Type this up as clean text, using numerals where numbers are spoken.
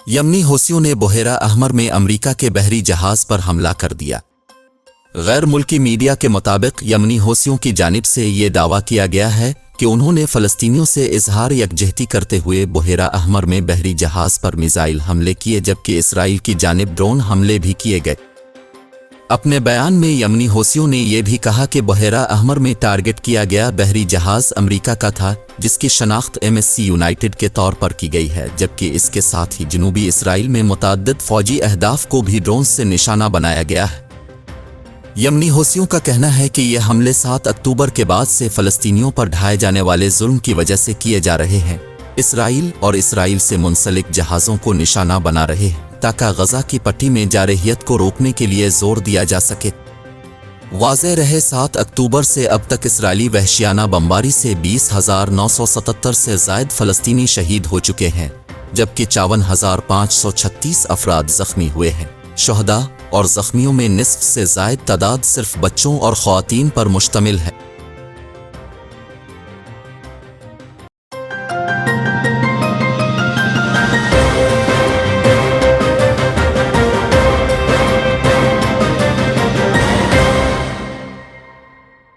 یمنی حوثیوں نے بحیرہ احمر میں امریکہ کے بحری جہاز پر حملہ کر دیا۔ غیر ملکی میڈیا کے مطابق یمنی حوثیوں کی جانب سے یہ دعویٰ کیا گیا ہے کہ انہوں نے فلسطینیوں سے اظہار یکجہتی کرتے ہوئے بحیرہ احمر میں بحری جہاز پر میزائل حملے کیے، جبکہ اسرائیل کی جانب ڈرون حملے بھی کیے گئے۔ اپنے بیان میں یمنی حوثیوں نے یہ بھی کہا کہ بحیرہ احمر میں ٹارگٹ کیا گیا بحری جہاز امریکہ کا تھا، جس کی شناخت MSC یونائیٹڈ کے طور پر کی گئی ہے، جبکہ اس کے ساتھ ہی جنوبی اسرائیل میں متعدد فوجی اہداف کو بھی ڈرون سے نشانہ بنایا گیا ہے۔ یمنی حوثیوں کا کہنا ہے کہ یہ حملے 7 اکتوبر کے بعد سے فلسطینیوں پر ڈھائے جانے والے ظلم کی وجہ سے کیے جا رہے ہیں۔ اسرائیل اور اسرائیل سے منسلک جہازوں کو نشانہ بنا رہے ہیں تاکہ غزہ کی پٹی میں جارحیت کو روکنے کے لیے زور دیا جا سکے۔ واضح رہے 7 اکتوبر سے اب تک اسرائیلی وحشیانہ بمباری سے 20,977 سے زائد فلسطینی شہید ہو چکے ہیں، جبکہ 54,536 افراد زخمی ہوئے ہیں۔ شہداء اور زخمیوں میں نصف سے زائد تعداد صرف بچوں اور خواتین پر مشتمل ہے۔